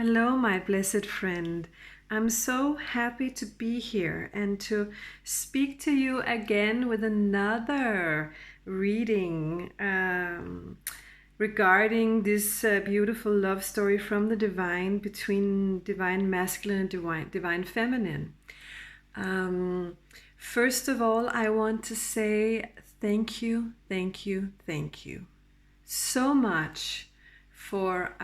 Hello, my blessed friend. I'm so happy to be here and to speak to you again with another reading regarding this beautiful love story from the divine between divine masculine and divine feminine. First of all, I want to say thank you so much for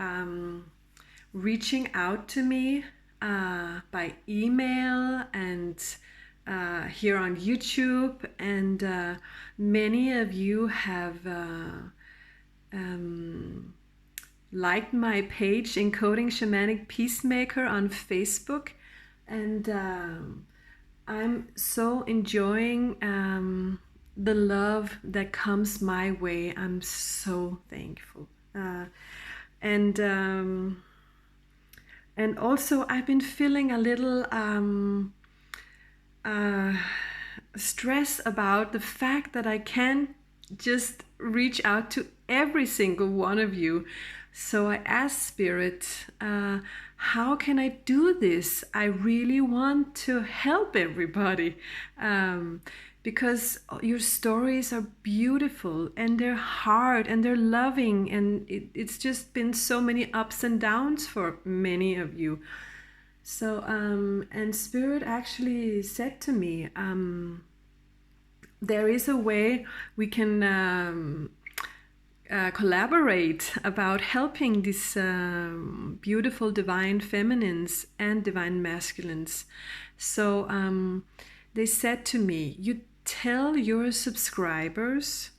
reaching out to me by email and here on YouTube, and many of you have liked my page EncodingShamanicPeacemaker on Facebook, and I'm so enjoying the love that comes my way. I'm so thankful. And also I've been feeling a little stress about the fact that I can't just reach out to every single one of you. So I asked Spirit, how can I do this? I really want to help everybody. Because your stories are beautiful and they're hard and they're loving, and it's just been so many ups and downs for many of you. So and Spirit actually said to me, there is a way we can collaborate about helping these beautiful divine feminines and divine masculines. So they said to me, you tell your subscribers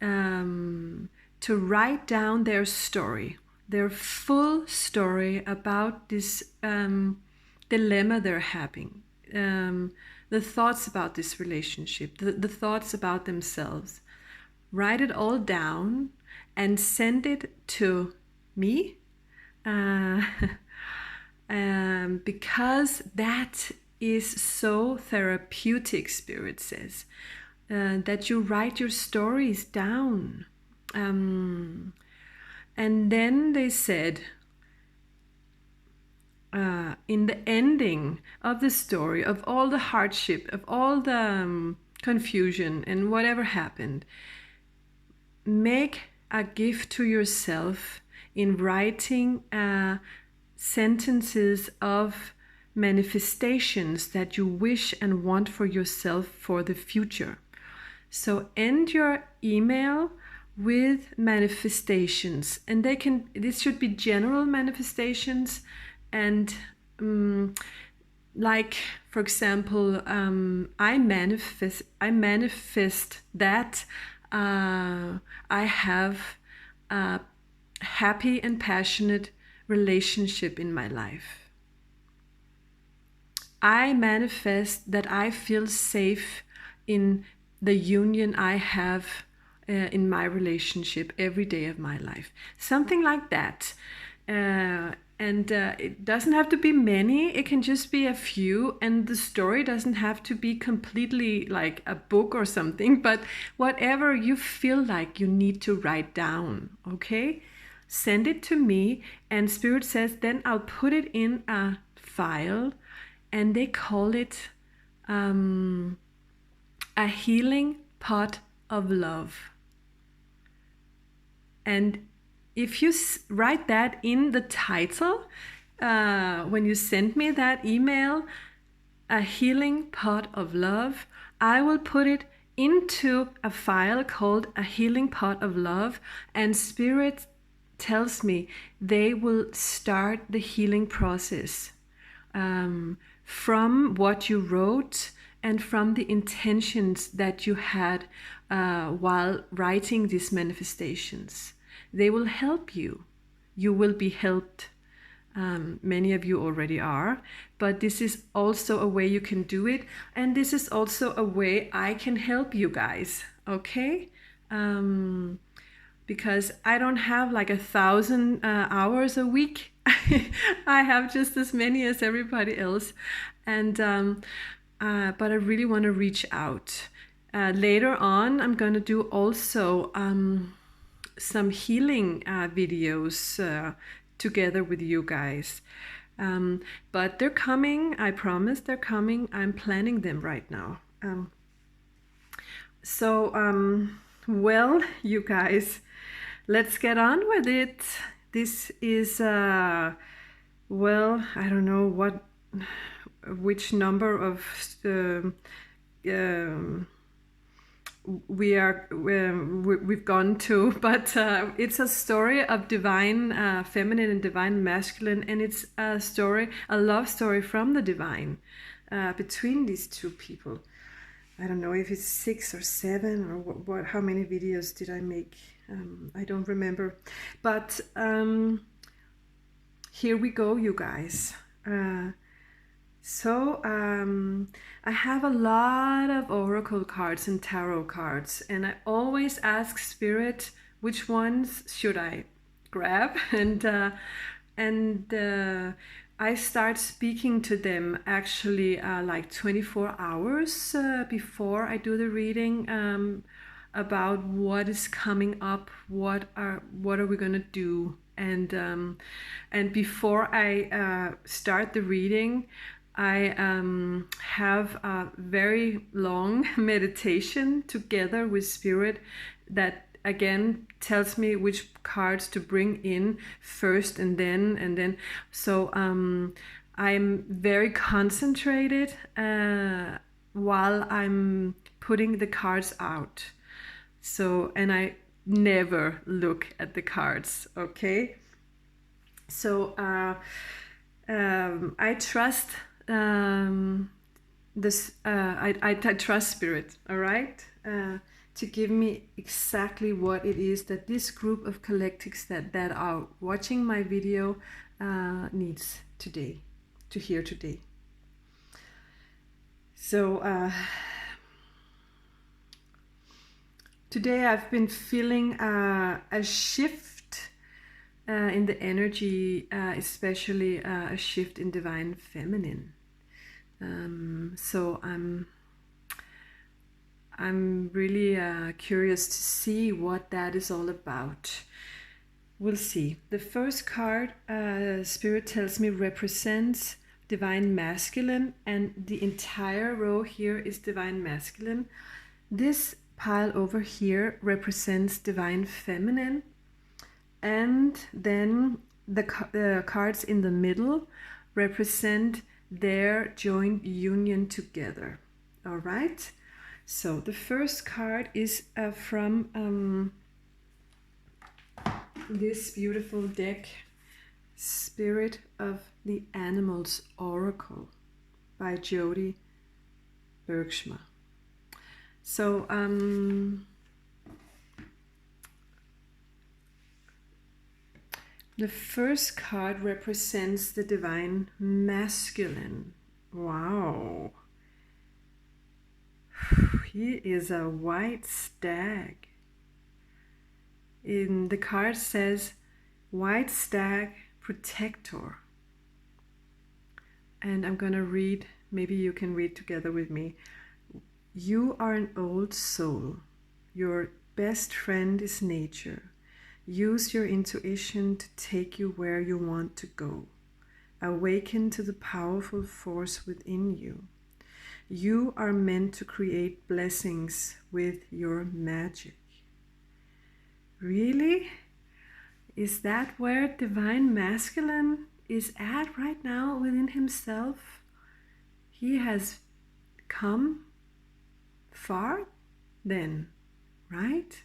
to write down their story, their full story about this dilemma they're having, the thoughts about this relationship, the thoughts about themselves. Write it all down and send it to me, because that is so therapeutic, Spirit says, that you write your stories down. And then they said, in the ending of the story, of all the hardship, of all the confusion and whatever happened, make a gift to yourself in writing sentences of manifestations that you wish and want for yourself for the future. So end your email with manifestations, and this should be general manifestations, and like, for example, I manifest that I have a happy and passionate relationship in my life. I manifest that I feel safe in the union I have in my relationship every day of my life. Something like that. And it doesn't have to be many, it can just be a few, and the story doesn't have to be completely like a book or something, but whatever you feel like you need to write down, okay? Send it to me, and Spirit says then I'll put it in a file, and they call it a healing pot of love. And if you write that in the title, when you send me that email, a healing pot of love, I will put it into a file called a healing pot of love, and Spirit tells me they will start the healing process from what you wrote and from the intentions that you had while writing these manifestations. They will help you. You will be helped. Many of you already are, but this is also a way you can do it, and this is also a way I can help you guys, okay? Because I don't have like 1,000 hours a week. I have just as many as everybody else, and but I really want to reach out. Later on, I'm going to do also some healing videos together with you guys. But they're coming. I promise they're coming. I'm planning them right now. Well, you guys, let's get on with it. This is, well, I don't know which number of we've gone to, but it's a story of divine feminine and divine masculine, and it's a love story from the divine between these two people. I don't know if it's 6 or 7 or how many videos did I make? I don't remember, but here we go, you guys. I have a lot of oracle cards and tarot cards, and I always ask Spirit which ones should I grab, and I start speaking to them actually like 24 hours before I do the reading, about what is coming up, what are we gonna do, and before I start the reading, I have a very long meditation together with Spirit that again tells me which cards to bring in first, and then so I'm very concentrated while I'm putting the cards out. So, and I never look at the cards, okay? So I trust I trust Spirit, all right, to give me exactly what it is that this group of collectics that are watching my video needs today, to hear today. So today I've been feeling a shift in the energy, especially a shift in divine feminine. So I'm really curious to see what that is all about. We'll see. The first card, Spirit tells me, represents divine masculine, and the entire row here is divine masculine. This pile over here represents divine feminine, and then the cards in the middle represent their joint union together. All right, so the first card is from this beautiful deck, Spirit of the Animals Oracle by Jody Bergshma. So the first card represents the divine masculine. Wow. He is a white stag. In the card says, white stag protector. And I'm gonna read, maybe you can read together with me. You are an old soul. Your best friend is nature. Use your intuition to take you where you want to go. Awaken to the powerful force within you. You are meant to create blessings with your magic. Really? Is that where divine masculine is at right now within himself? He has come far then, right?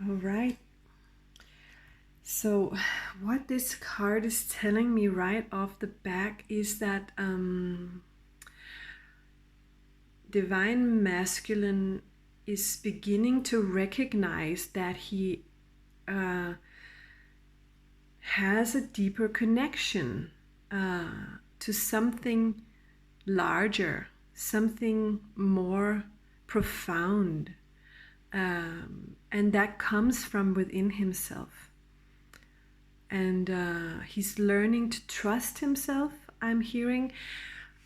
All right. So what this card is telling me right off the back is that divine masculine is beginning to recognize that he has a deeper connection to something larger, something more profound, and that comes from within himself. And he's learning to trust himself, I'm hearing,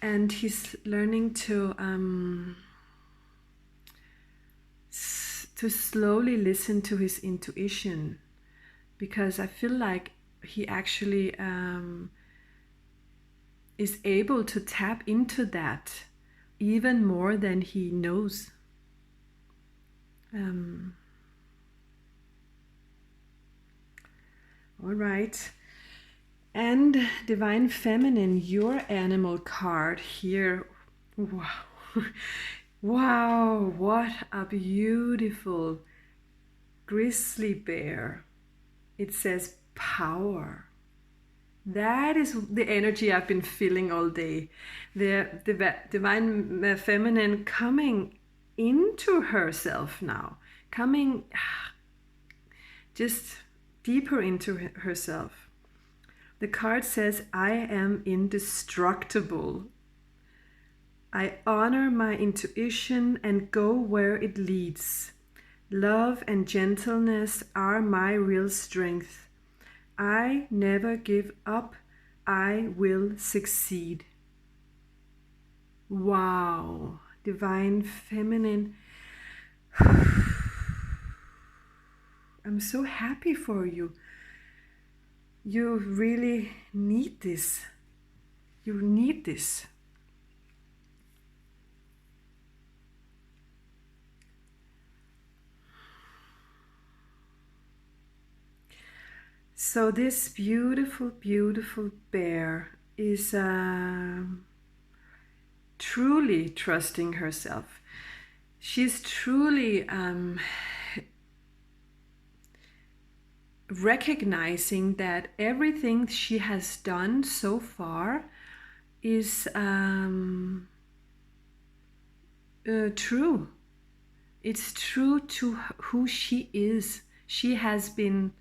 and he's learning to to slowly listen to his intuition, because I feel like he actually is able to tap into that even more than he knows. All right. And Divine Feminine, your animal card here. Wow. Wow, what a beautiful grizzly bear. It says power. That is the energy I've been feeling all day. The Divine Feminine coming into herself now, coming just deeper into herself. The card says, I am indestructible. I honor my intuition and go where it leads. Love and gentleness are my real strength. I never give up. I will succeed. Wow, Divine Feminine. I'm so happy for you. You really need this. You need this. So this beautiful, beautiful bear is truly trusting herself. She's truly recognizing that everything she has done so far is true. It's true to who she is. She has been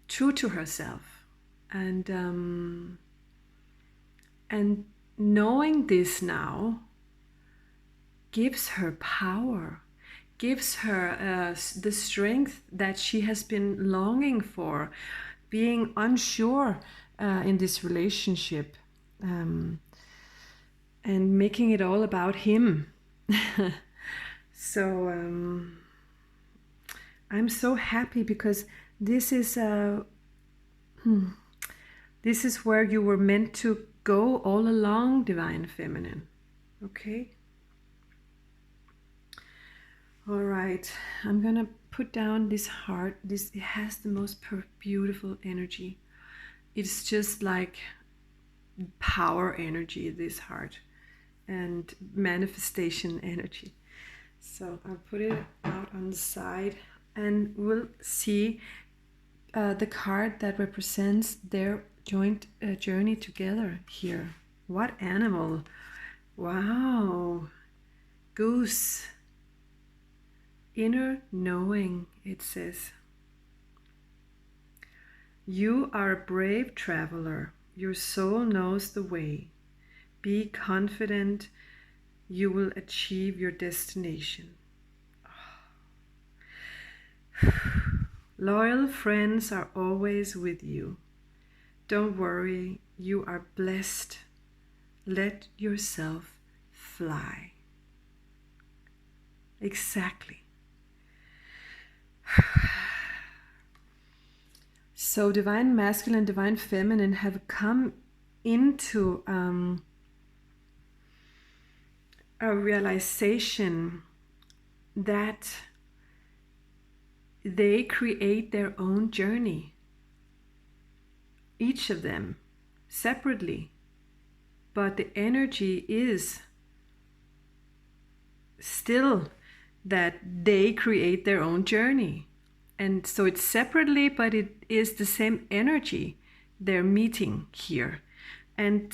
true to herself, and knowing this now gives her power, gives her the strength that she has been longing for, being unsure in this relationship, and making it all about him. So I'm so happy, because this is where you were meant to go all along, Divine Feminine. Okay. All right. I'm gonna put down this heart. It has the most beautiful energy. It's just like power energy, this heart, and manifestation energy. So I'll put it out on the side, and we'll see the card that represents their joint journey together here. What animal? Wow. Goose. Inner knowing, it says. You are a brave traveler. Your soul knows the way. Be confident you will achieve your destination. Loyal friends are always with you. Don't worry, you are blessed. Let yourself fly. Exactly. So Divine Masculine, Divine Feminine have come into a realization that they create their own journey, each of them separately, but the energy is still that they create their own journey. And so it's separately, but it is the same energy they're meeting here. And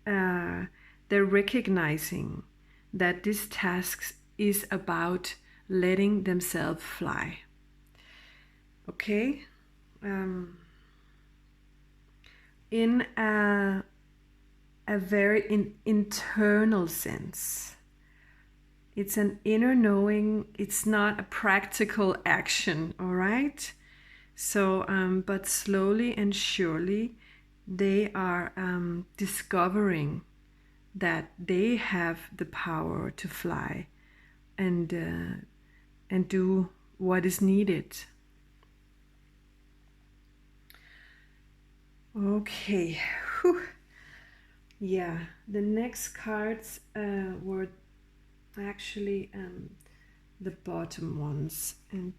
they're recognizing that this task is about letting themselves fly. Okay? In a very internal sense. It's an inner knowing. It's not a practical action, all right? So, but slowly and surely, they are discovering that they have the power to fly and do what is needed. Okay. Whew. Yeah, the next cards were actually the bottom ones, and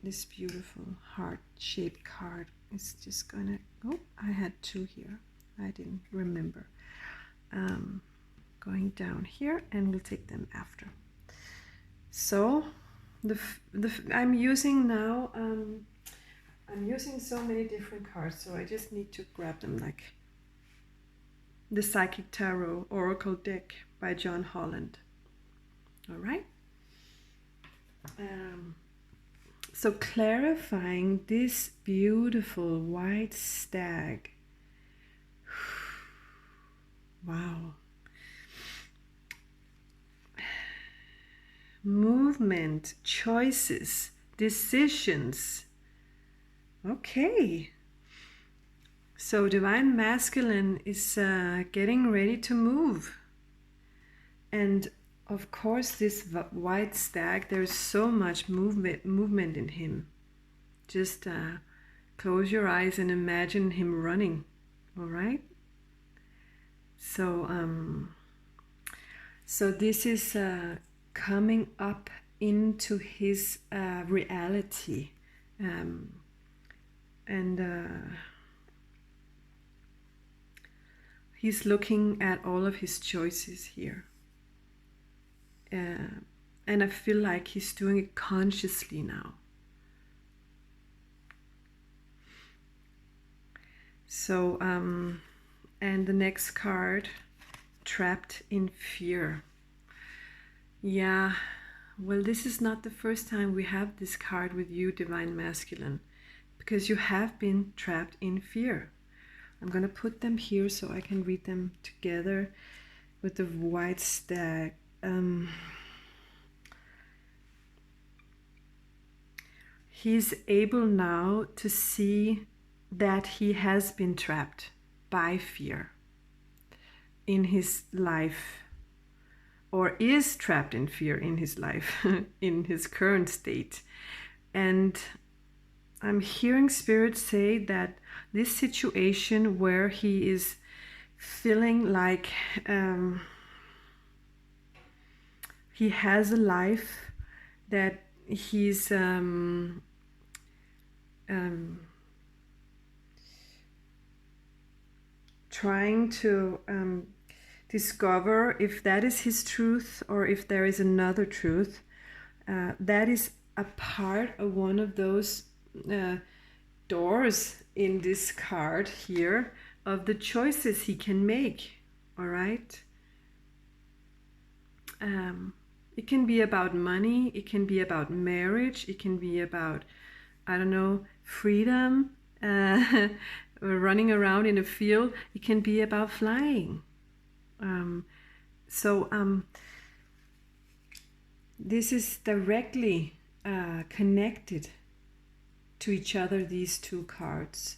this beautiful heart-shaped card is just gonna, oh, I had two here, I didn't remember. Going down here, and we'll take them after. So I'm using now, I'm using so many different cards, so I just need to grab them, like the Psychic Tarot Oracle deck by John Holland. All right. So clarifying this beautiful white stag. Wow. Movement, choices, decisions. Okay. So Divine Masculine is getting ready to move. And of course, this white stag, there's so much movement in him. Just close your eyes and imagine him running. All right. So so this is coming up into his reality, and he's looking at all of his choices here. And I feel like he's doing it consciously now. So, and the next card, Trapped in Fear. Yeah, well, this is not the first time we have this card with you, Divine Masculine, because you have been trapped in fear. I'm going to put them here so I can read them together with the white stag. He's able now to see that he has been trapped by fear in his life, or is trapped in fear in his life, in his current state. And I'm hearing Spirit say that this situation where he is feeling like he has a life that he's trying to discover if that is his truth or if there is another truth. That is a part of one of those doors in this card here of the choices he can make. All right. It can be about money, it can be about marriage, it can be about, I don't know, freedom, running around in a field, it can be about flying. This is directly connected to each other, these two cards,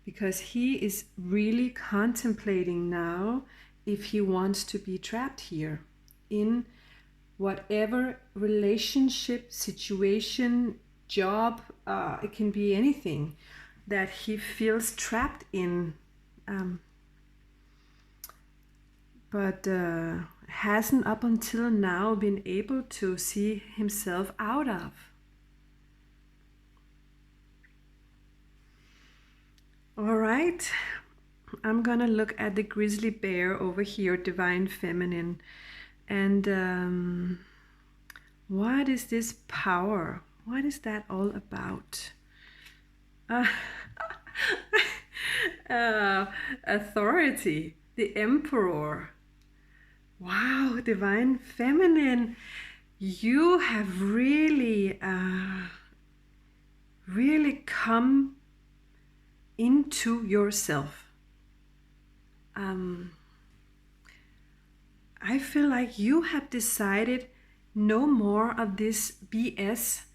because he is really contemplating now if he wants to be trapped here in whatever relationship, situation, job, it can be anything that he feels trapped in, but hasn't up until now been able to see himself out of. All right, I'm gonna look at the grizzly bear over here, Divine Feminine. And what is this power? What is that all about? Authority, the Emperor. Wow, Divine Feminine, you have really, really come into yourself. I feel like you have decided no more of this BS.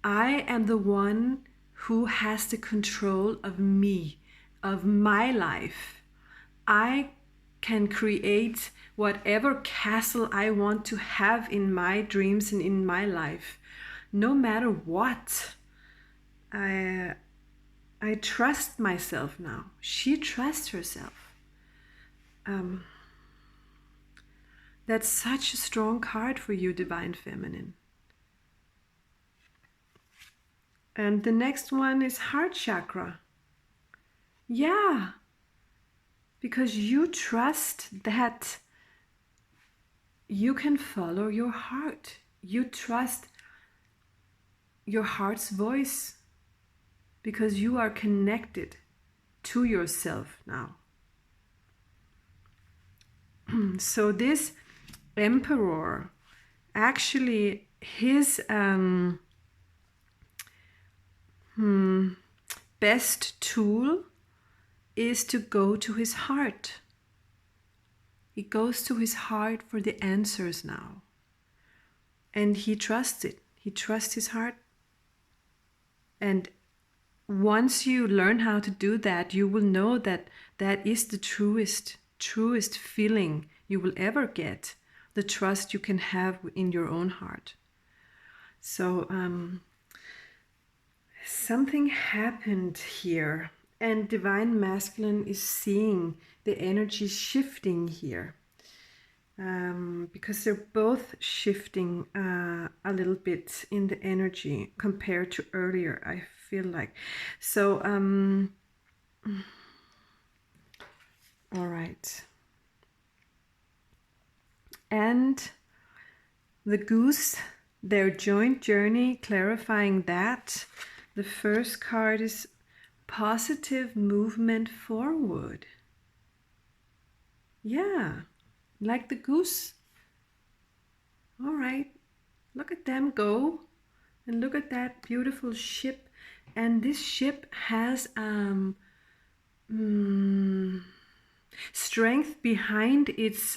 I am the one who has the control of me, of my life. I can create whatever castle I want to have in my dreams and in my life. no matter what, I trust myself now. She trusts herself. That's such a strong card for you, Divine Feminine. And the next one is Heart Chakra. Yeah, because you trust that you can follow your heart. You trust your heart's voice because you are connected to yourself now. So this Emperor, actually his best tool is to go to his heart. He goes to his heart for the answers now. And he trusts it. He trusts his heart. And once you learn how to do that, you will know that that is the truest feeling you will ever get. The trust you can have in your own heart. So something happened here, and Divine Masculine is seeing the energy shifting here, because they're both shifting a little bit in the energy compared to earlier, I feel like. So all right, and the goose, their joint journey, clarifying that. The first card is positive movement forward. Yeah, like the goose. All right, look at them go, and look at that beautiful ship. And this ship has strength behind its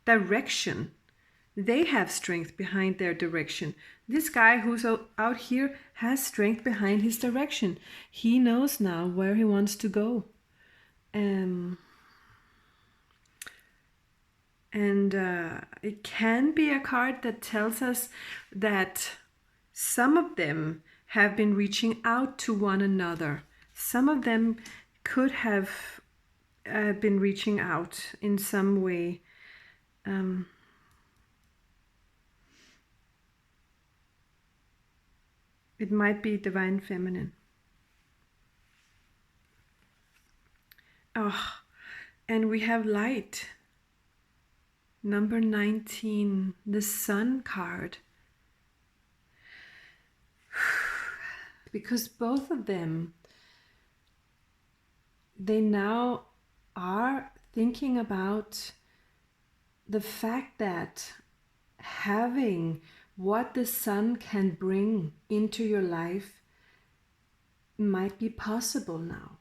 direction. They have strength behind their direction. This guy who's out here has strength behind his direction. He knows now where he wants to go. And it can be a card that tells us that some of them have been reaching out to one another. Some of them could have been reaching out in some way. It might be Divine Feminine. Oh, and we have light. Number 19, the Sun card. Because both of them, they now are thinking about the fact that having what the sun can bring into your life might be possible now.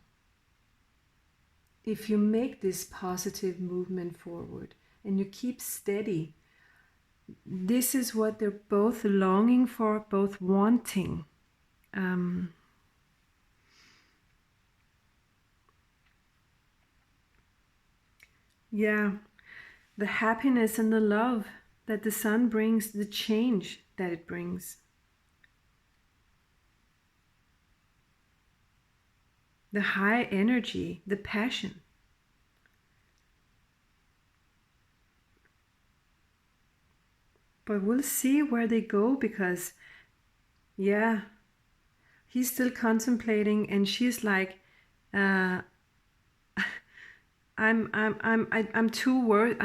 If you make this positive movement forward and you keep steady, this is what they're both longing for, both wanting. Yeah, the happiness and the love that the sun brings, the change that it brings. The high energy, the passion. But we'll see where they go, because yeah, he's still contemplating and she's like, I'm too worth,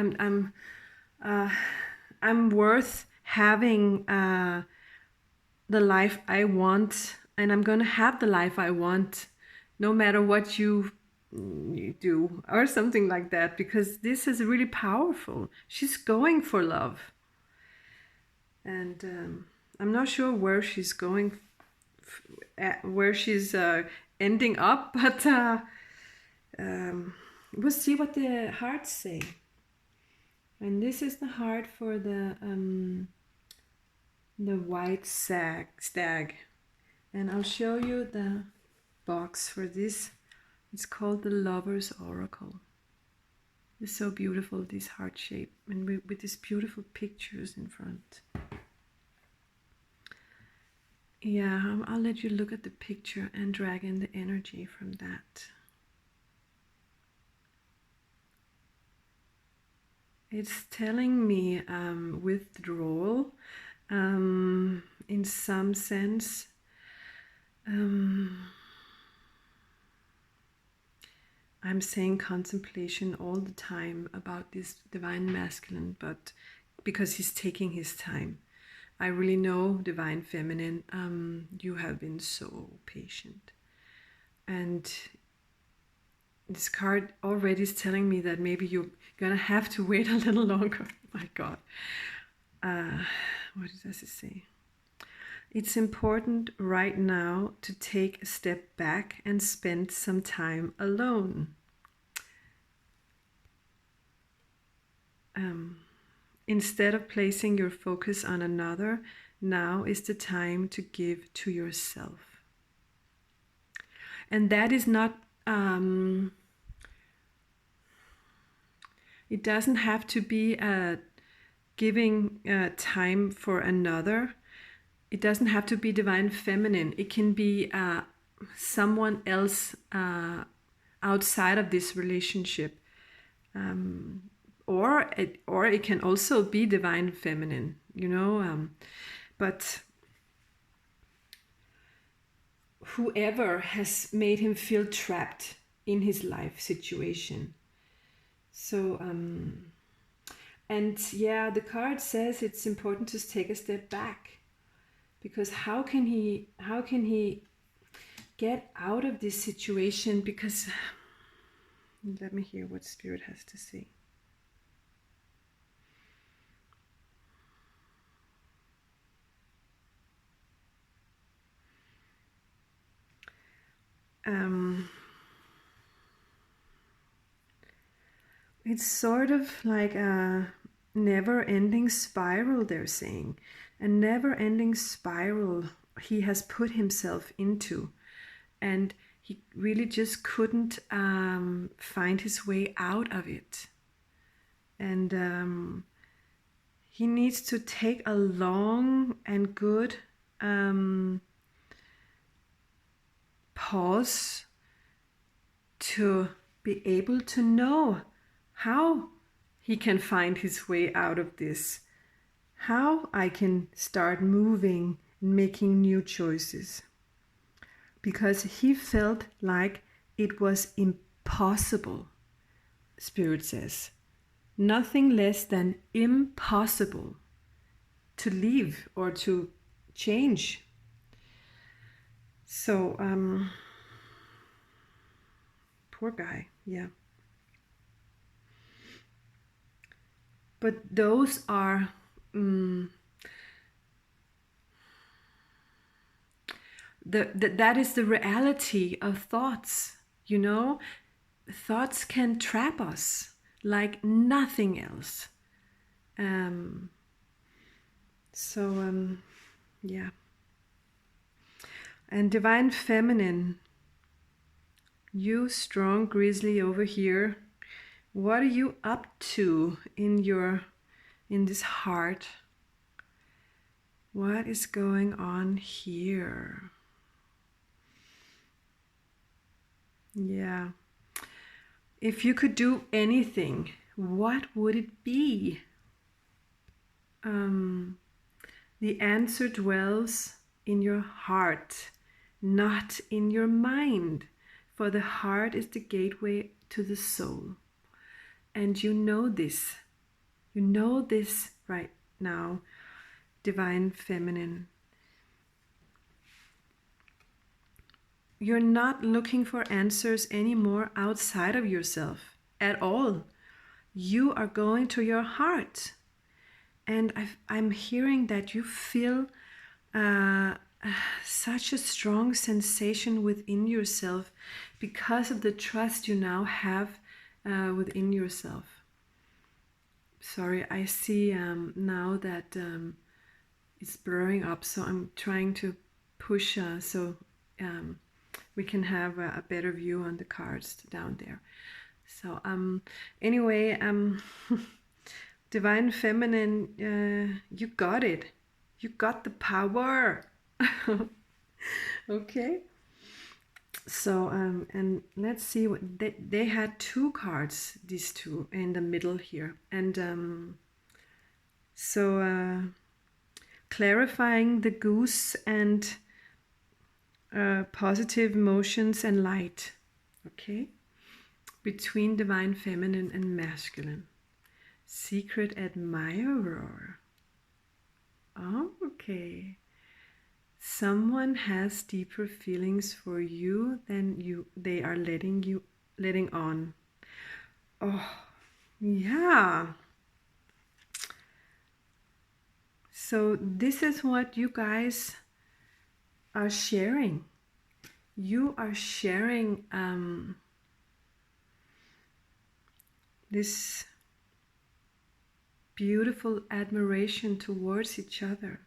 I'm worth having the life I want, and I'm gonna have the life I want no matter what you do, or something like that, because this is really powerful. She's going for love, and I'm not sure where she's going, where she's ending up, but we'll see what the hearts say. And this is the heart for the white stag. And I'll show you the box for this. It's called the Lover's Oracle. It's so beautiful, this heart shape, and with these beautiful pictures in front. Yeah, I'll let you look at the picture and drag in the energy from that. It's telling me withdrawal in some sense. I'm saying contemplation all the time about this divine masculine, but because he's taking his time. I really know, divine feminine, you have been so patient. And this card already is telling me that maybe you're gonna have to wait a little longer. My God. What does it say? It's important right now to take a step back and spend some time alone. Instead of placing your focus on another, now is the time to give to yourself. And that is not, it doesn't have to be giving time for another. It doesn't have to be divine feminine. It can be someone else outside of this relationship. Or it can also be divine feminine, but whoever has made him feel trapped in his life situation. So and yeah, the card says it's important to take a step back, because how can he get out of this situation? Because let me hear what Spirit has to say. It's sort of like a never-ending spiral, they're saying. A never-ending spiral he has put himself into. And he really just couldn't find his way out of it. And he needs to take a long and good pause to be able to know how he can find his way out of this, how I can start moving and making new choices. Because he felt like it was impossible, Spirit says. Nothing less than impossible to leave or to change. So, poor guy, yeah. But those are that is the reality of thoughts. Thoughts can trap us like nothing else. Yeah. And divine feminine, you strong grizzly over here, what are you up to in this heart? What is going on here? Yeah. If you could do anything, what would it be? The answer dwells in your heart, not in your mind, for the heart is the gateway to the soul. And you know this. You know this right now, divine feminine. You're not looking for answers anymore outside of yourself at all. You are going to your heart. And I'm hearing that you feel such a strong sensation within yourself because of the trust you now have within yourself. Sorry, I see now that it's blurring up, so I'm trying to push so we can have a better view on the cards down there. So anyway, divine feminine, you got it. You got the power. Okay. So and let's see what they had two cards, these two in the middle here, and so clarifying the goose and positive emotions and light. Okay, between divine feminine and masculine. Secret admirer. Oh, okay. Someone has deeper feelings for you than they are letting on. Oh, yeah. So this is what you guys are sharing. You are sharing this beautiful admiration towards each other.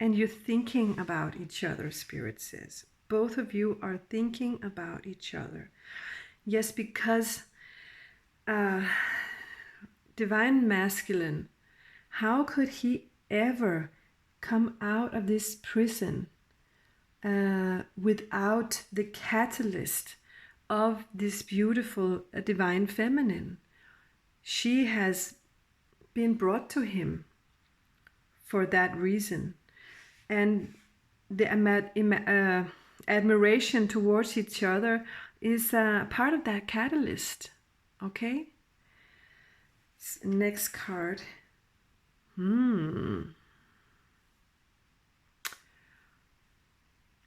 And you're thinking about each other, Spirit says. Both of you are thinking about each other. Yes, because divine masculine, how could he ever come out of this prison without the catalyst of this beautiful divine feminine? She has been brought to him for that reason. And the admiration towards each other is part of that catalyst. Okay? Next card. Yin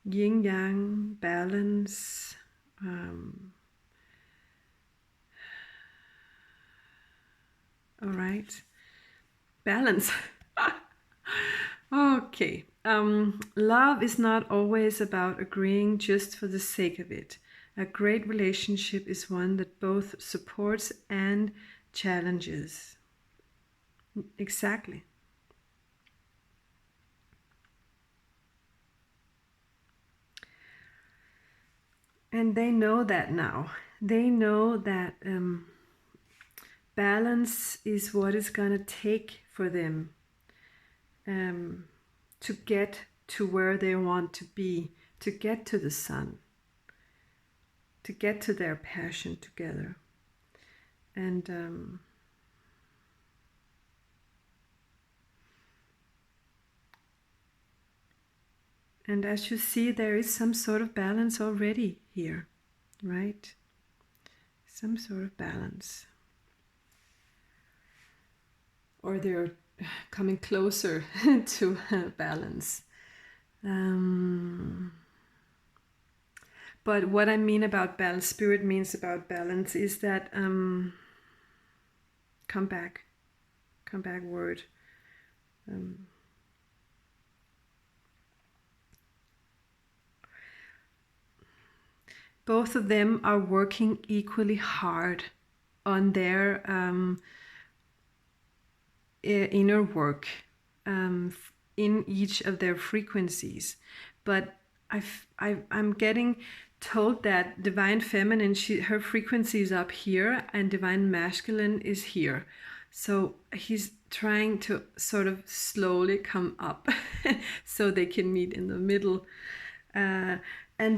yang, balance. All right. Balance. Okay. Love is not always about agreeing just for the sake of it. A great relationship is one that both supports and challenges. Exactly. And they know that now. They know that balance is what it's going to take for them to get to where they want to be, to get to the sun, to get to their passion together. And as you see, there is some sort of balance already here, right? Some sort of balance. Or they're coming closer to balance. But what I mean about balance, Spirit means about balance, is that come back word. Both of them are working equally hard on their inner work in each of their frequencies. But I'm getting told that divine feminine, her frequency is up here and divine masculine is here. So he's trying to sort of slowly come up so they can meet in the middle. And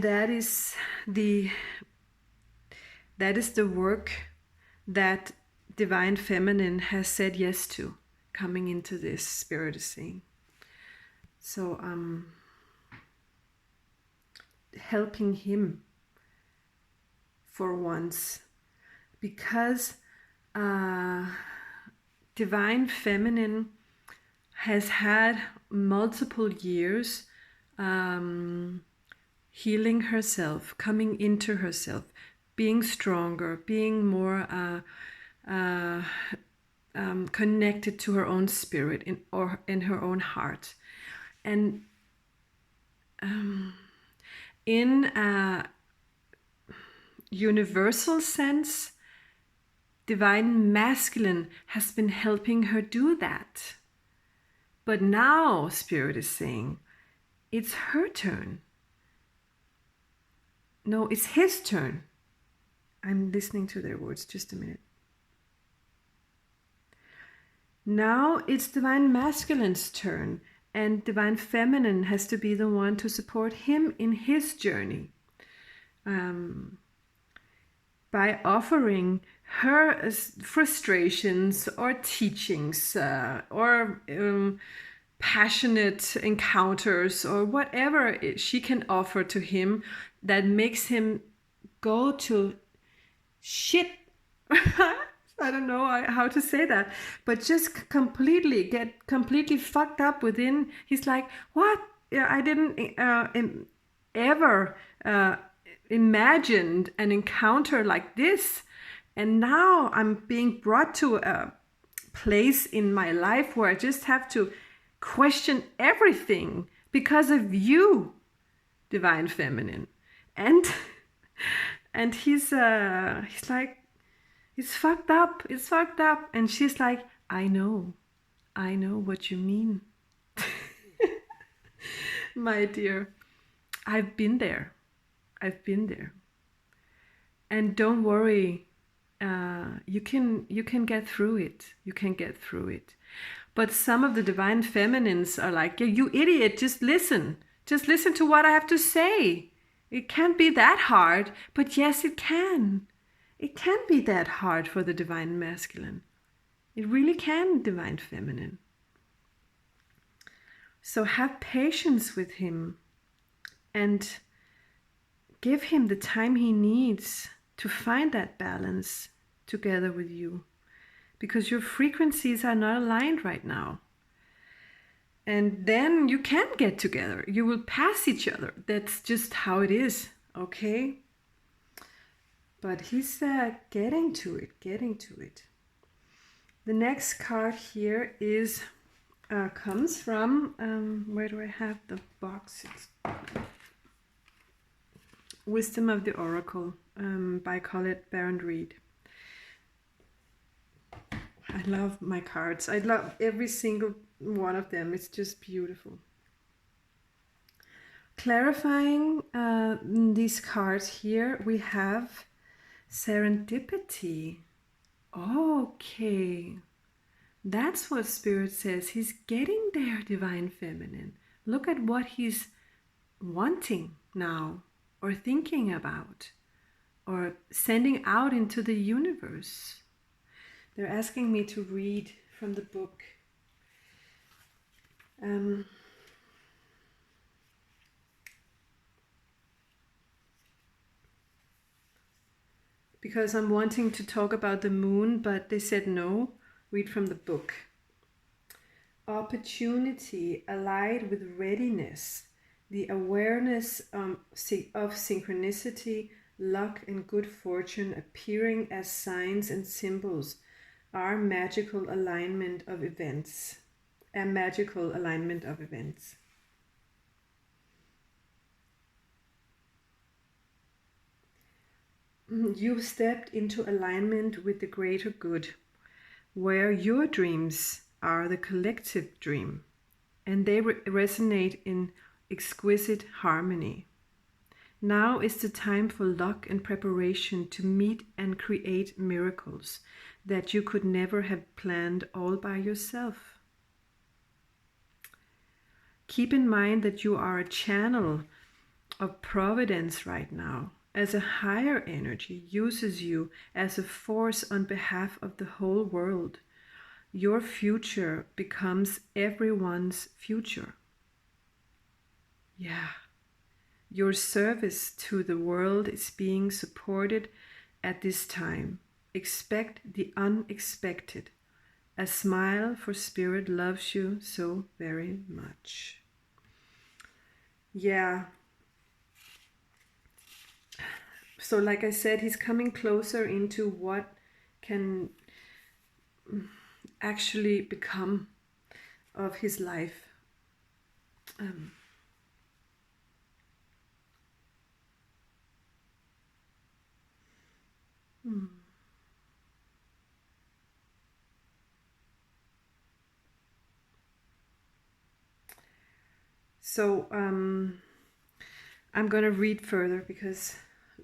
that is the work that divine feminine has said yes to, coming into this, Spirit is saying. So helping him for once, because divine feminine has had multiple years healing herself, coming into herself, being stronger, being more connected to her own spirit in her own heart. And in a universal sense, divine masculine has been helping her do that. But now, Spirit is saying, it's her turn. No, it's his turn. I'm listening to their words, just a minute. Now it's Divine Masculine's turn, and Divine Feminine has to be the one to support him in his journey. By offering her frustrations or teachings or passionate encounters or whatever she can offer to him that makes him go to shit. I don't know how to say that, but just get completely fucked up within. He's like, what? Yeah, I didn't ever imagined an encounter like this, and now I'm being brought to a place in my life where I just have to question everything because of you, Divine Feminine. And and he's like, it's fucked up, it's fucked up. And she's like, I know what you mean. My dear, I've been there. And don't worry, you can get through it. But some of the Divine Feminines are like, yeah, you idiot, just listen to what I have to say. It can't be that hard. But yes, it can be that hard for the Divine Masculine. It really can, Divine Feminine. So have patience with him and give him the time he needs to find that balance together with you, because your frequencies are not aligned right now. And then you can get together. You will pass each other. That's just how it is, okay? But he's getting to it. The next card here is comes from, where do I have the boxes? Wisdom of the Oracle by Colette Baron Reed. I love my cards. I love every single one of them. It's just beautiful. Clarifying these cards here, we have Serendipity. Okay. That's what Spirit says. He's getting there, Divine Feminine. Look at what he's wanting now, or thinking about, or sending out into the universe. They're asking me to read from the book. Because I'm wanting to talk about the moon, but they said no, read from the book. Opportunity allied with readiness, the awareness of synchronicity, luck, and good fortune appearing as signs and symbols are magical alignment of events. A magical alignment of events. You've stepped into alignment with the greater good, where your dreams are the collective dream, and they resonate in exquisite harmony. Now is the time for luck and preparation to meet and create miracles that you could never have planned all by yourself. Keep in mind that you are a channel of providence right now, as a higher energy uses you as a force on behalf of the whole world. Your future becomes everyone's future. Yeah. Your service to the world is being supported at this time. Expect the unexpected. A smile, for Spirit loves you so very much. Yeah. So like I said, he's coming closer into what can actually become of his life. So I'm going to read further because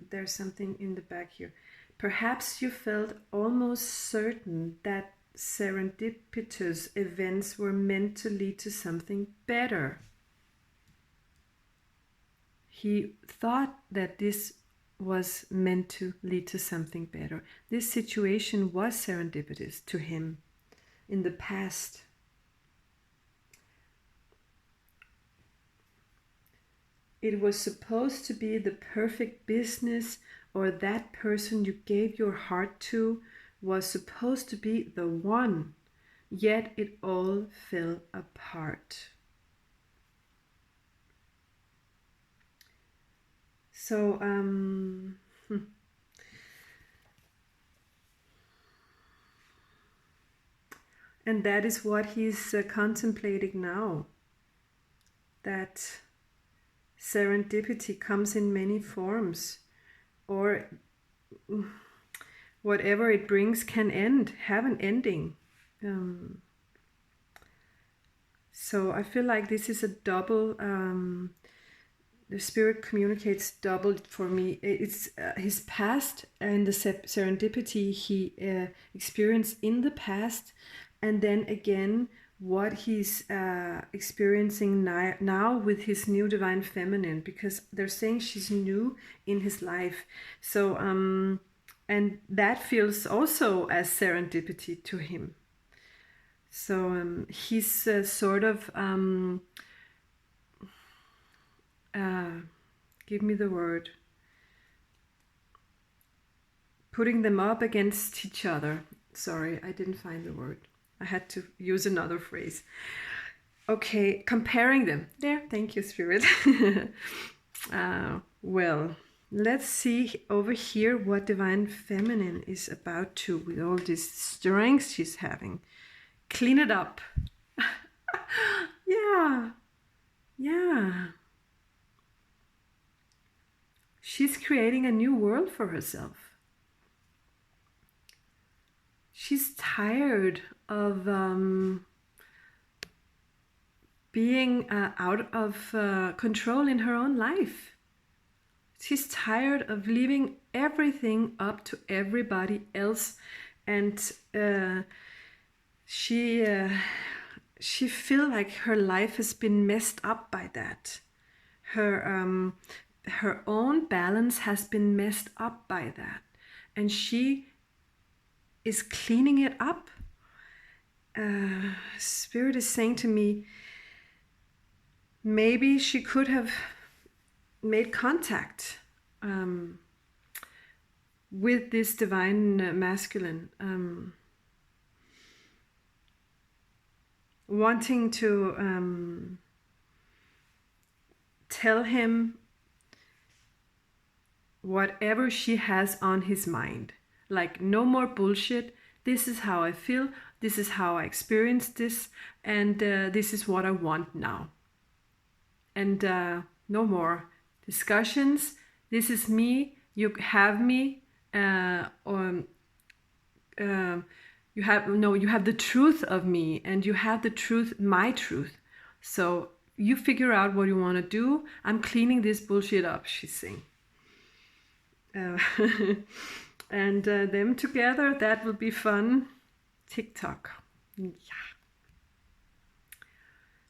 there's something in the back here. Perhaps you felt almost certain that serendipitous events were meant to lead to something better. He thought that this was meant to lead to something better. This situation was serendipitous to him in the past. It was supposed to be the perfect business, or that person you gave your heart to was supposed to be the one, yet it all fell apart. So, and that is what he's contemplating now. That serendipity comes in many forms, or whatever it brings can have an ending. So I feel like this is a double, the spirit communicates double for me. It's his past and the serendipity he experienced in the past, and then again what he's experiencing now with his new divine feminine, because they're saying she's new in his life. So and that feels also as serendipity to him. So he's sort of give me the word, putting them up against each other. Sorry, I didn't find the word. I had to use another phrase. Okay, comparing them. There, thank you, Spirit. Well, let's see over here what Divine Feminine is about to, with all this strength she's having. Clean it up. Yeah. She's creating a new world for herself. She's tired of being out of control in her own life. She's tired of leaving everything up to everybody else, and she feels like her life has been messed up by that. Her own balance has been messed up by that, and she is cleaning it up. Spirit is saying to me, maybe she could have made contact with this divine masculine, wanting to tell him whatever she has on his mind. Like, no more bullshit. This is how I feel. This is how I experience this. And this is what I want now. And no more discussions. This is me. You have me. You have the truth of me, and you have the truth, my truth. So you figure out what you want to do. I'm cleaning this bullshit up, she's saying. And them together, that will be fun. TikTok. Yeah.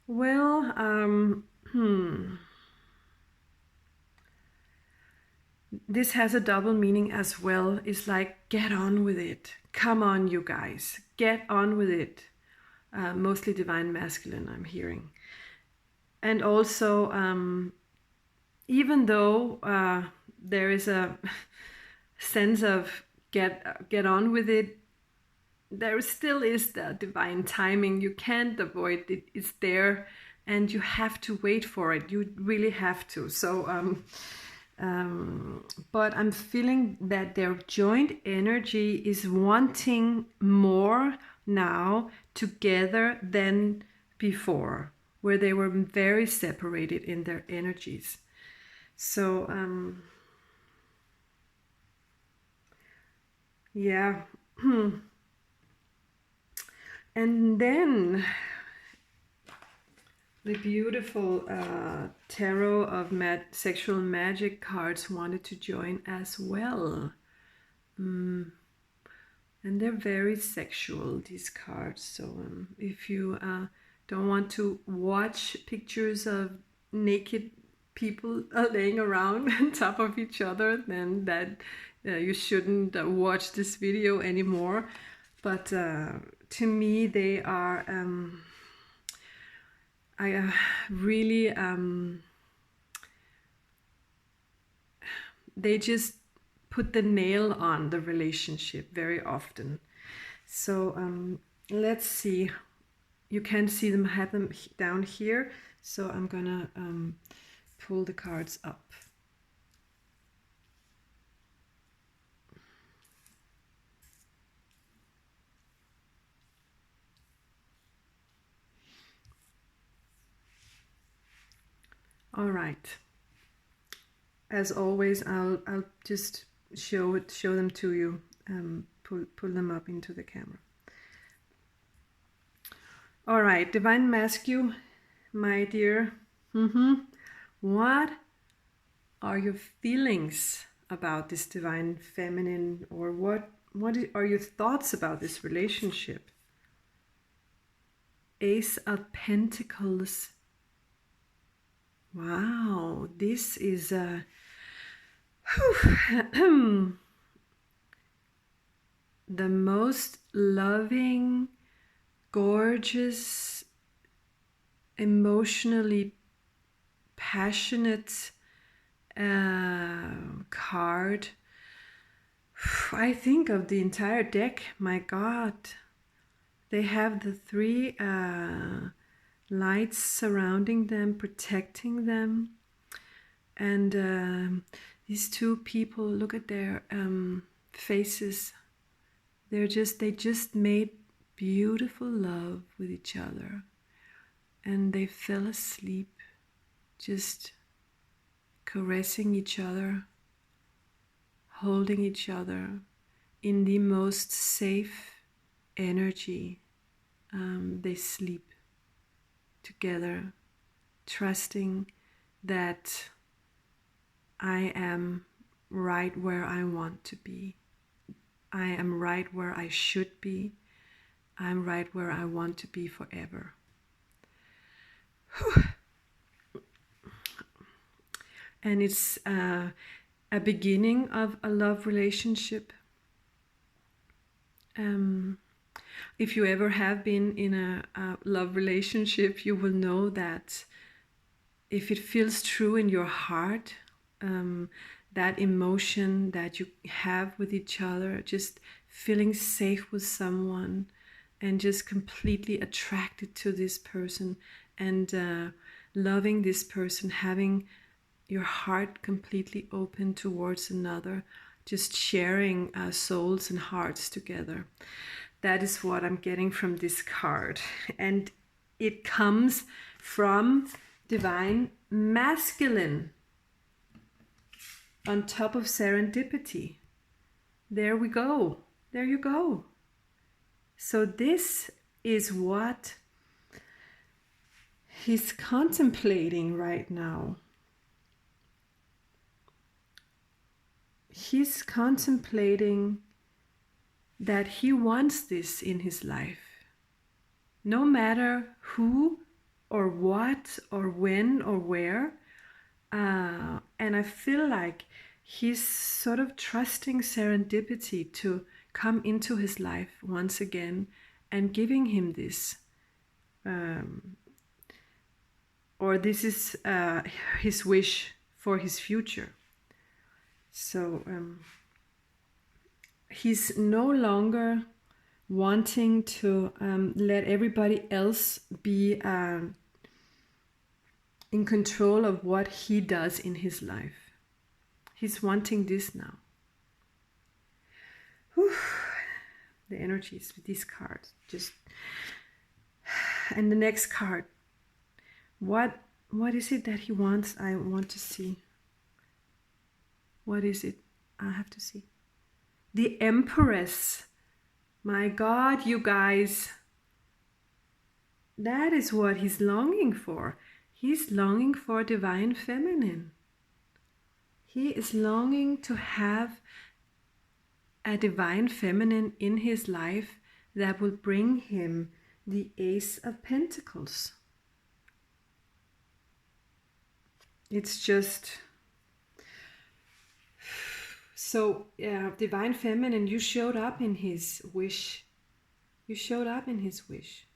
Well, this has a double meaning as well. It's like, get on with it. Come on, you guys. Get on with it. Mostly divine masculine, I'm hearing. And also, even though there is a sense of get on with it, there still is the divine timing. You can't avoid it. It's there, and you have to wait for it. You really have to. So but I'm feeling that their joint energy is wanting more now together than before, where they were very separated in their energies. So yeah. And then the beautiful tarot of sexual magic cards wanted to join as well. And they're very sexual, these cards. So if you don't want to watch pictures of naked people laying around on top of each other, then that you shouldn't watch this video anymore. But to me, they are really they just put the nail on the relationship very often. So let's see. You can see them, have them down here. So I'm gonna pull the cards up. All right. As always, I'll just show them to you. Pull them up into the camera. All right, Divine Masculine, my dear. What are your feelings about this Divine Feminine, or what are your thoughts about this relationship? Ace of Pentacles. Wow, this is a the most loving, gorgeous, emotionally passionate card, I think, of the entire deck. My God. They have the three lights surrounding them, protecting them. And these two people, look at their faces. They just made beautiful love with each other. And they fell asleep, just caressing each other, holding each other in the most safe energy. They sleep together, trusting that I am right where I want to be. I am right where I should be. I'm right where I want to be forever. Whew. And it's a beginning of a love relationship. If you ever have been in a love relationship, you will know that if it feels true in your heart, that emotion that you have with each other, just feeling safe with someone and just completely attracted to this person and loving this person, having your heart completely open towards another, just sharing souls and hearts together. That is what I'm getting from this card. And it comes from Divine Masculine on top of Serendipity. There we go. There you go. So this is what he's contemplating right now. He's contemplating that he wants this in his life. No matter who or what or when or where. And I feel like he's sort of trusting serendipity to come into his life once again and giving him this. Or this is his wish for his future. So he's no longer wanting to let everybody else be in control of what he does in his life. He's wanting this now. Whew. The energies with these cards. And the next card. What is it that he wants? I want to see. What is it? I have to see. The Empress. My God, you guys. That is what he's longing for. He's longing for Divine Feminine. He is longing to have a divine feminine in his life that will bring him the Ace of Pentacles. It's just so, divine feminine, you showed up in his wish. You showed up in his wish.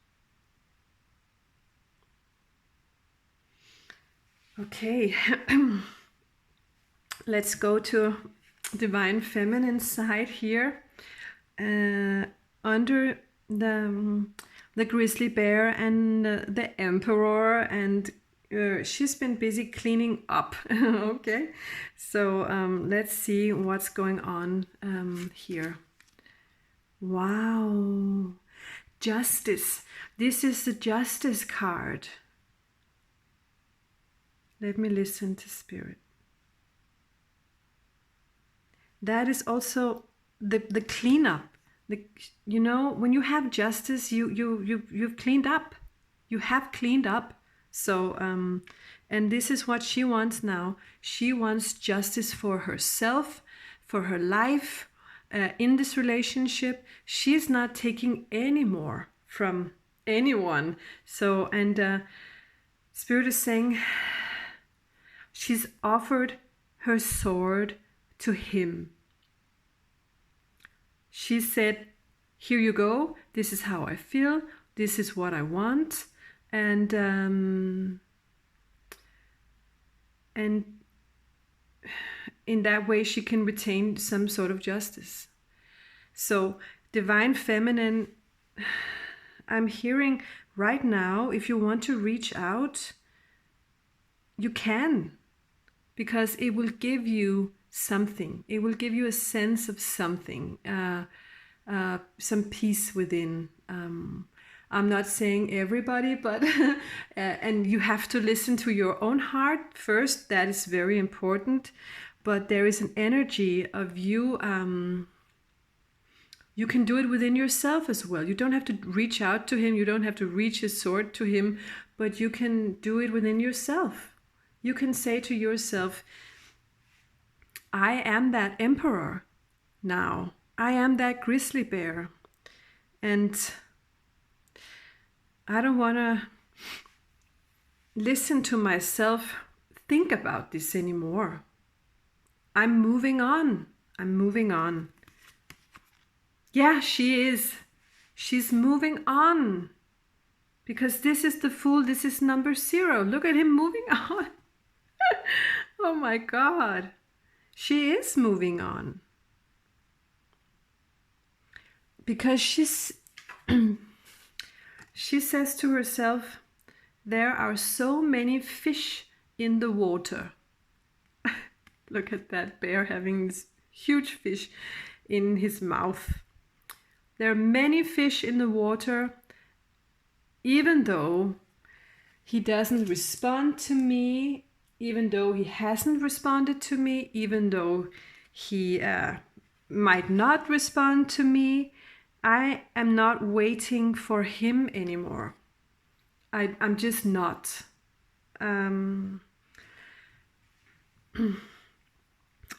Okay, let's go to divine feminine side here. Under the grizzly bear and the emperor, and she's been busy cleaning up. Okay, so let's see what's going on here. Wow, justice. This is the justice card. Let me listen to spirit. That is also the cleanup. You know, when you have justice, you've cleaned up. You have cleaned up. So and this is what she wants now. She wants justice for herself, for her life, in this relationship. She's not taking any more from anyone. So, and spirit is saying she's offered her sword to him. She said, here you go, this is how I feel, this is what I want, and in that way she can retain some sort of justice. So divine feminine, I'm hearing right now, if you want to reach out, you can, because it will give you something. It will give you a sense of something, some peace within. I'm not saying everybody, but and you have to listen to your own heart first. That is very important. But there is an energy of you. You can do it within yourself as well. You don't have to reach out to him. You don't have to reach his sword to him, but you can do it within yourself. You can say to yourself, I am that emperor now. I am that grizzly bear. And I don't want to listen to myself think about this anymore. I'm moving on. I'm moving on. Yeah, she is. She's moving on. Because this is the Fool. This is number 0. Look at him moving on. Oh my God. She is moving on. Because she says to herself, there are so many fish in the water. Look at that bear having this huge fish in his mouth. There are many fish in the water, even though he doesn't respond to me, even though he hasn't responded to me, even though he might not respond to me. I am not waiting for him anymore. I'm just not.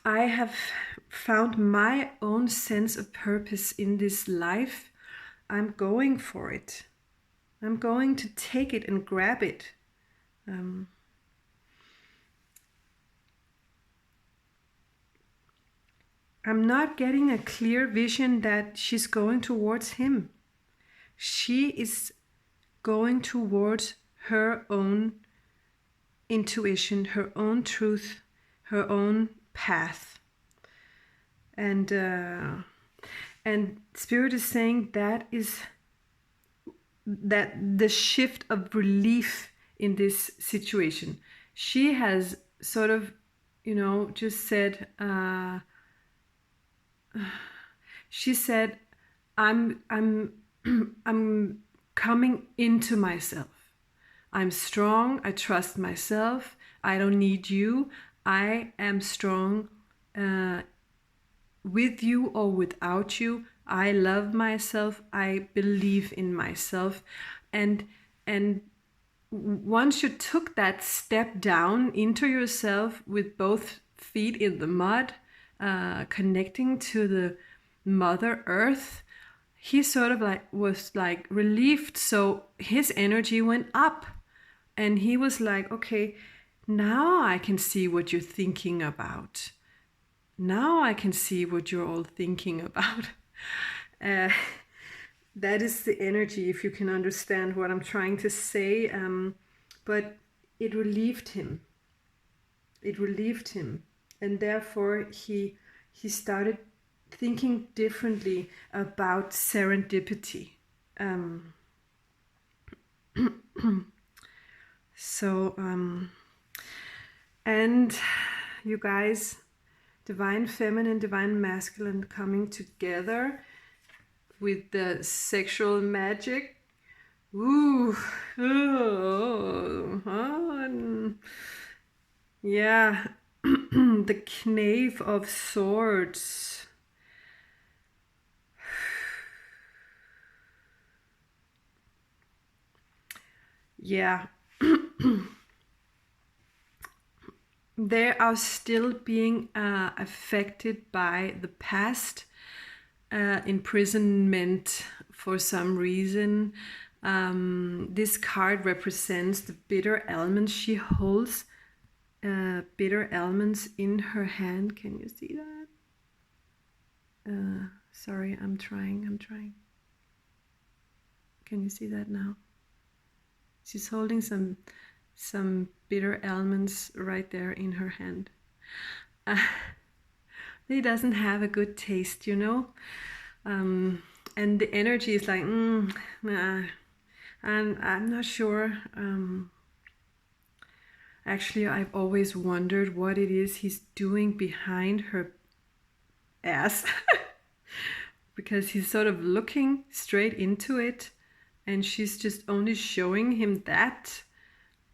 I have found my own sense of purpose in this life. I'm going for it. I'm going to take it and grab it. I'm not getting a clear vision that she's going towards him. She is going towards her own intuition, her own truth, her own path. And Spirit is saying that the shift of relief in this situation. She has sort of, just said, she said, I'm coming into myself. I'm strong. I trust myself. I don't need you. I am strong with you or without you. I love myself. I believe in myself. And once you took that step down into yourself with both feet in the mud, connecting to Mother Earth, he sort of like was like relieved. So his energy went up, and he was like, okay, now I can see what you're thinking about. Now I can see what you're all thinking about. That is the energy, if you can understand what I'm trying to say. But it relieved him. It relieved him. And therefore he started thinking differently about serendipity. And you guys, divine feminine, divine masculine coming together with the sexual magic. Ooh, yeah, the Knave of Swords. Yeah. They are still being affected by the past imprisonment for some reason. This card represents the bitter elements. She holds bitter elements in her hand. Can you see that? Sorry, I'm trying. Can you see that now? She's holding some bitter elements right there in her hand. He doesn't have a good taste, you know. And the energy is like, nah. And I'm not sure. Actually, I've always wondered what it is he's doing behind her ass. Because he's sort of looking straight into it, and she's just only showing him that.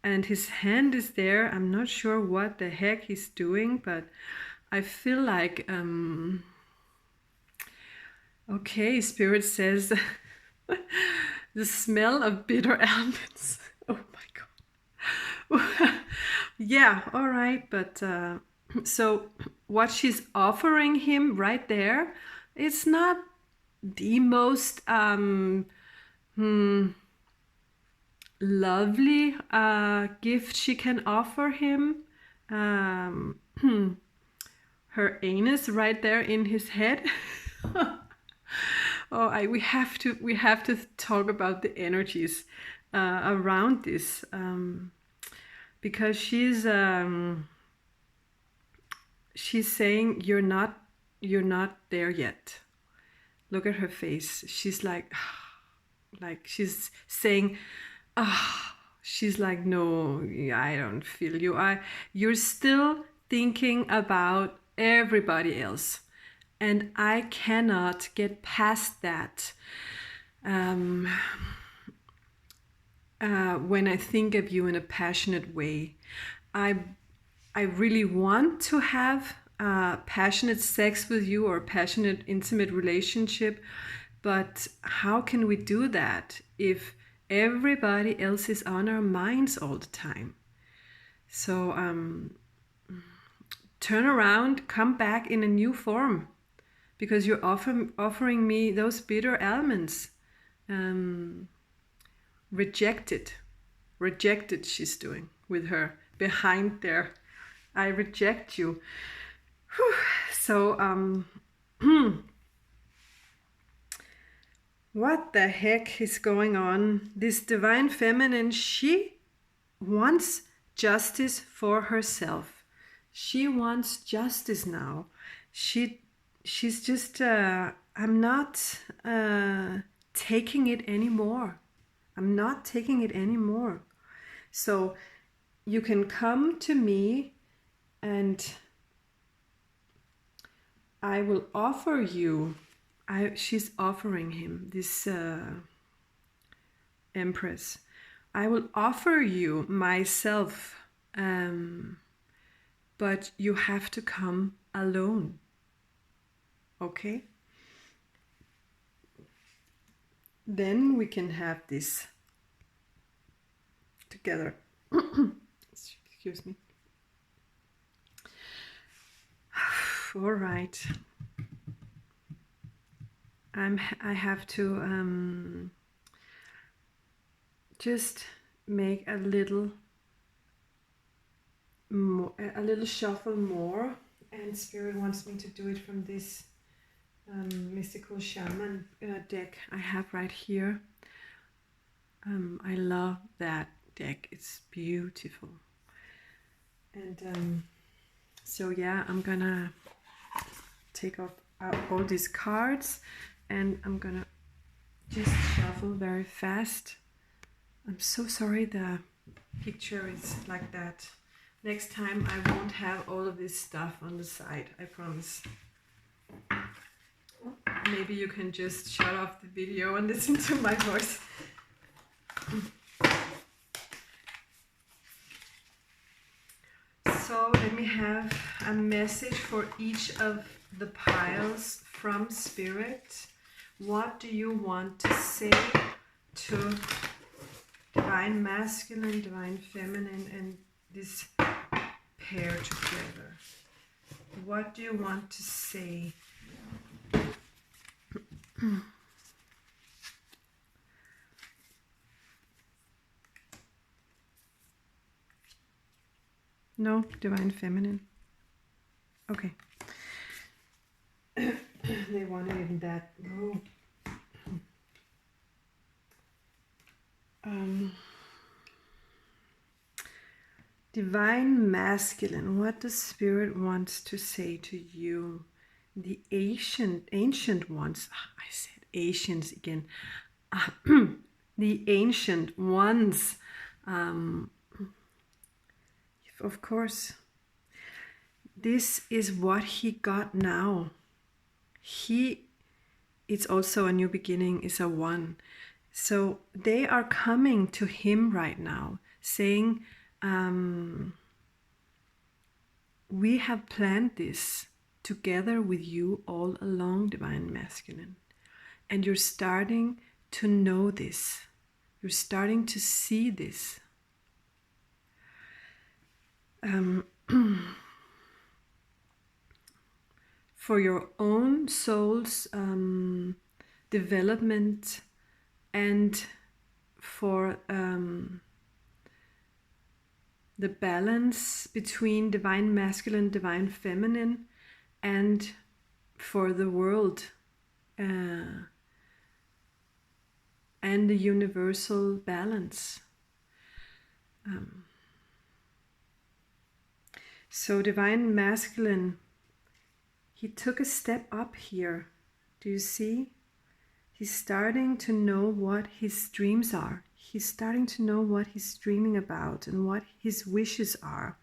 And his hand is there. I'm not sure what the heck he's doing, but I feel like, okay, Spirit says, the smell of bitter almonds. Oh my God. Yeah, all right. But so what she's offering him right there, it's not the most lovely gift she can offer him. Her anus right there in his head. We have to talk about the energies around this, because she's saying you're not there yet. Look at her face. She's like she's saying, she's like, no, I don't feel you. You're still thinking about everybody else, and I cannot get past that. When I think of you in a passionate way, I really want to have passionate sex with you, or passionate intimate relationship, but how can we do that if everybody else is on our minds all the time? So turn around, come back in a new form, because you're offering me those bitter elements. Rejected, she's doing with her behind there. I reject you. Whew. So what the heck is going on? This divine feminine, she wants justice for herself. She wants justice now. She's just I'm not taking it anymore. I'm not taking it anymore. So you can come to me, and I will offer you. She's offering him, this Empress. I will offer you myself, but you have to come alone. Okay? Then we can have this together. Excuse me. All right. I have to just make a little shuffle more, and Spirit wants me to do it from this mystical shaman deck I have right here. I love that deck, it's beautiful. And so yeah, I'm gonna take off all these cards, and I'm gonna just shuffle very fast. I'm so sorry the picture is like that. Next time I won't have all of this stuff on the side, I promise. Maybe you can just shut off the video and listen to my voice. So let me have a message for each of the piles from Spirit. What do you want to say to Divine Masculine, Divine Feminine, and this pair together? What do you want to say? No, Divine Feminine. Okay. They wanted it in that row. Divine Masculine, what the Spirit wants to say to you. The ancient ones. I said ancients again. The ancient ones. Of course, this is what he got now. It's also a new beginning, is a one. So they are coming to him right now, saying, we have planned this together with you all along, Divine Masculine. And you're starting to know this. You're starting to see this. For your own soul's development, and for the balance between Divine Masculine, Divine Feminine, and for the world and the universal balance. So Divine Masculine, he took a step up here. Do you see? He's starting to know what his dreams are. He's starting to know what he's dreaming about and what his wishes are.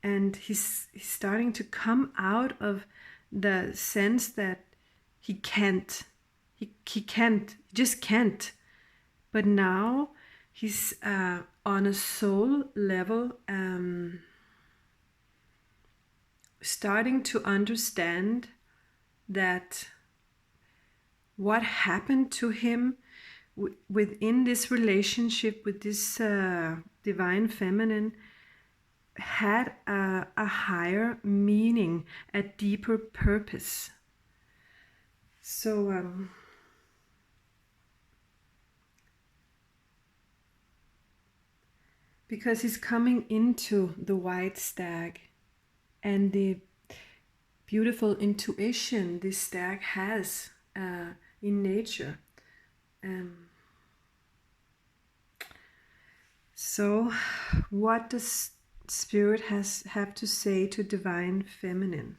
And he's starting to come out of the sense that he can't. He just can't. But now he's on a soul level, starting to understand that what happened to him within this relationship with this Divine Feminine had a higher meaning, a deeper purpose. So because he's coming into the white stag and the beautiful intuition this stag has in nature. So what does Spirit have to say to Divine Feminine?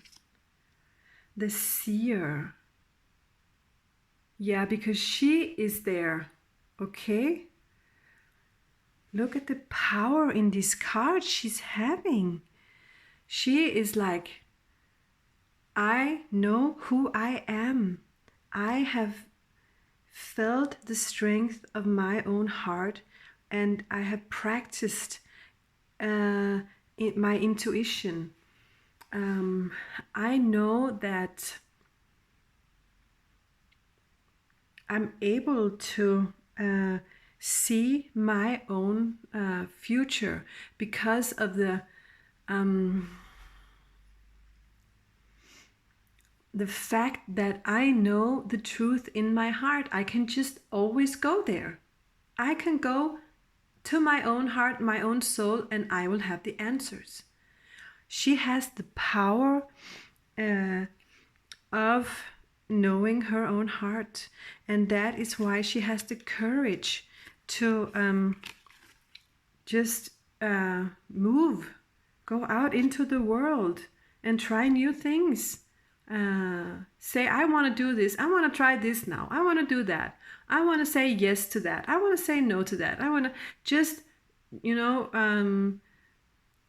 The seer. Yeah, because she is there, okay? Look at the power in this card she's having. She is like, I know who I am. I have felt the strength of my own heart, and I have practiced my intuition. I know that I'm able to see my own future because of the the fact that I know the truth in my heart. I can just always go there. I can go to my own heart, my own soul, and I will have the answers. She has the power of knowing her own heart, and that is why she has the courage to just move, go out into the world and try new things. Say, I want to do this, I want to try this now, I want to do that, I want to say yes to that, I want to say no to that, I want to just,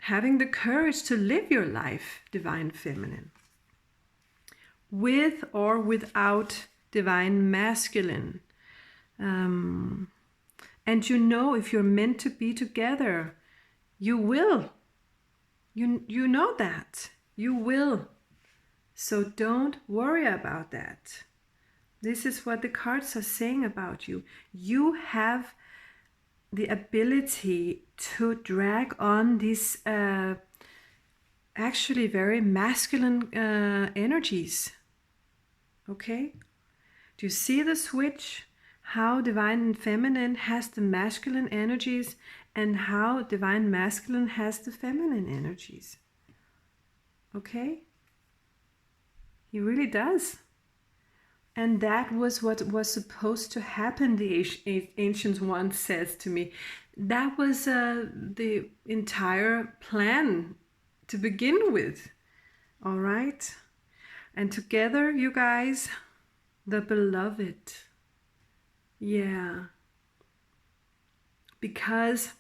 having the courage to live your life, divine feminine, with or without divine masculine. And if you're meant to be together, you will. You know that. You will. So don't worry about that. This is what the cards are saying about you. You have the ability to drag on these actually very masculine energies. Okay? Do you see the switch? How divine feminine has the masculine energies and how divine masculine has the feminine energies. Okay? He really does. And that was what was supposed to happen, the ancient one says to me. That was the entire plan to begin with. All right? And together, you guys, the beloved. Yeah. Because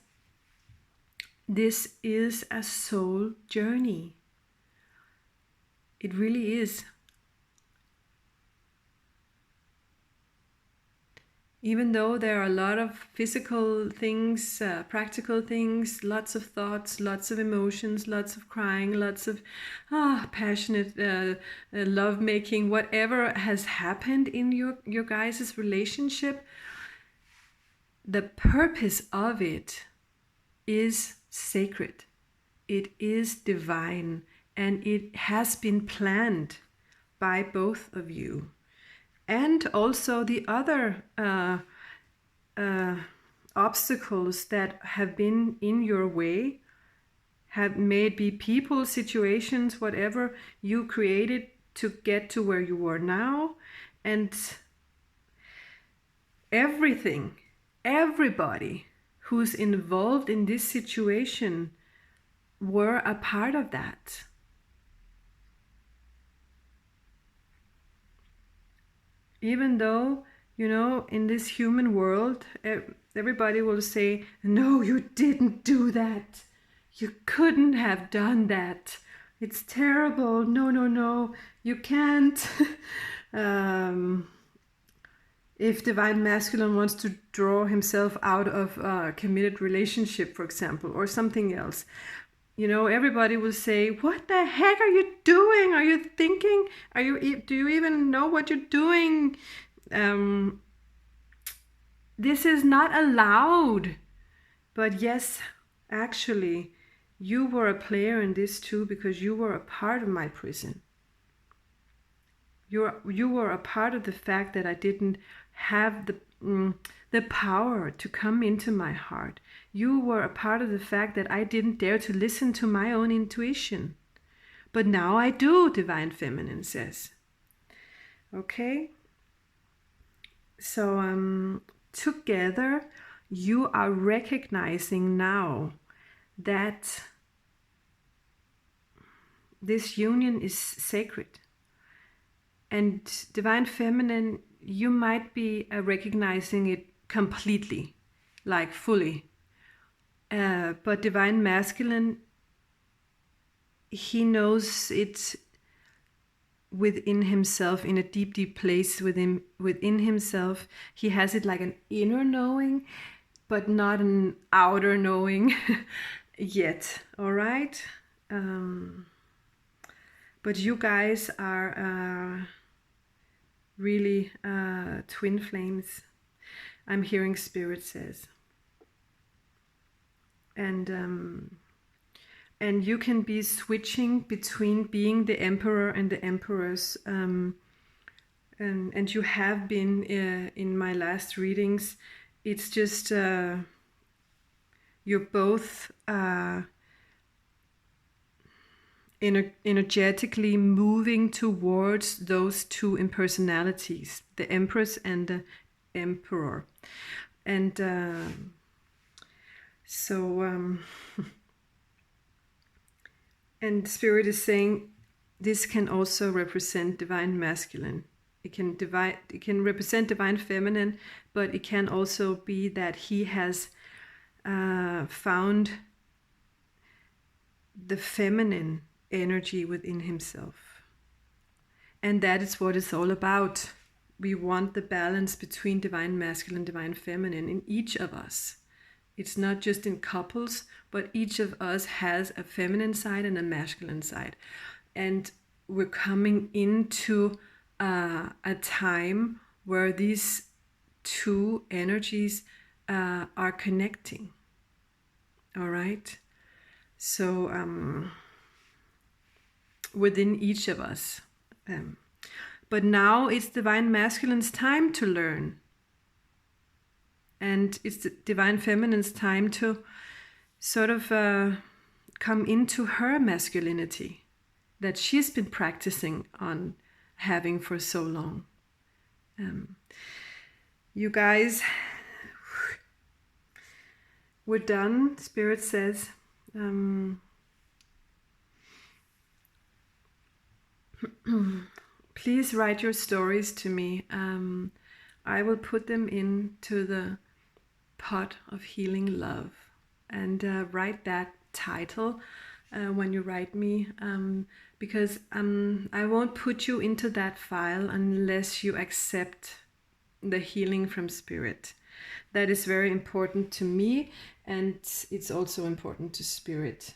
this is a soul journey. It really is. Even though there are a lot of physical things, practical things, lots of thoughts, lots of emotions, lots of crying, lots of passionate love making, whatever has happened in your guys' relationship, the purpose of it is sacred. It is divine, and it has been planned by both of you. And also the other obstacles that have been in your way, have maybe people, situations, whatever you created to get to where you are now. And everybody who's involved in this situation were a part of that. Even though, in this human world, everybody will say, no, you didn't do that. You couldn't have done that. It's terrible. No, you can't. If divine masculine wants to draw himself out of a committed relationship, for example, or something else, everybody will say, what the heck are you doing? Are you thinking? Do you even know what you're doing? This is not allowed. But yes, actually, you were a player in this too, because you were a part of my prison. You were a part of the fact that I didn't have the power to come into my heart. You were a part of the fact that I didn't dare to listen to my own intuition. But now I do, Divine Feminine says. Okay? So together you are recognizing now that this union is sacred. And Divine Feminine, you might be recognizing it completely, like fully. But Divine Masculine, he knows it within himself, in a deep place within himself. He has it like an inner knowing, but not an outer knowing yet. All right? But you guys are really twin flames, I'm hearing Spirit says. And and you can be switching between being the emperor and the empress, and you have been in my last readings. It's just you're both energetically moving towards those two impersonalities, the empress and the emperor. And and Spirit is saying this can also represent divine masculine. It can represent divine feminine, but it can also be that he has found the feminine energy within himself. And that is what it's all about. We want the balance between divine masculine, divine feminine in each of us. It's not just in couples, but each of us has a feminine side and a masculine side. And we're coming into a time where these two energies are connecting. All right? So within each of us. But now it's divine masculine's time to learn. And it's the divine feminine's time to sort of come into her masculinity that she's been practicing on having for so long. You guys, we're done. Spirit says, please write your stories to me. I will put them into the pot of healing love, and write that title when you write me, because I won't put you into that file unless you accept the healing from Spirit. That is very important to me, and it's also important to Spirit.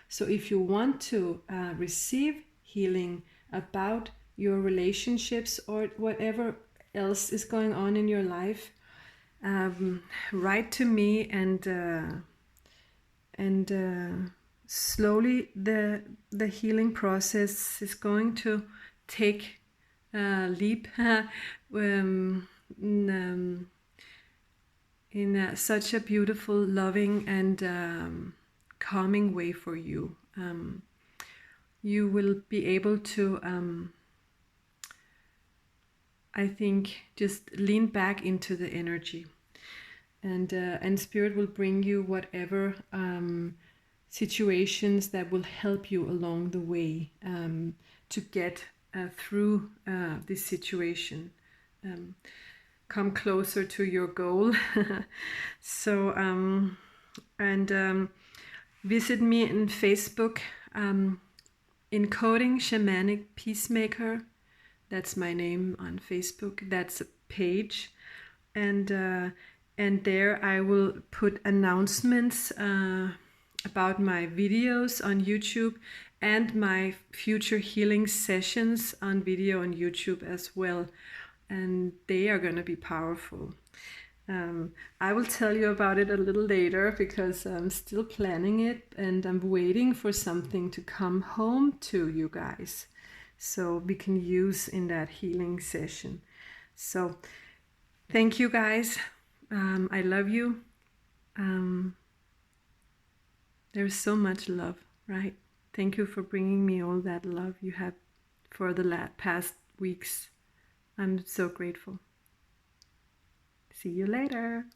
So if you want to receive healing about your relationships or whatever else is going on in your life, write to me, and slowly the healing process is going to take a leap in such a beautiful, loving, and calming way for you. You will be able to, I think, just lean back into the energy, and Spirit will bring you whatever situations that will help you along the way to get through this situation. Come closer to your goal. So visit me in Facebook, EncodingShamanicPeacemaker. That's my name on Facebook. That's a page, and there I will put announcements about my videos on YouTube and my future healing sessions on video on YouTube as well. And they are going to be powerful. I will tell you about it a little later because I'm still planning it, and I'm waiting for something to come home to you guys so we can use in that healing session. So thank you guys. I love you. There's so much love, right? Thank you for bringing me all that love you have for the past weeks. I'm so grateful. See you later.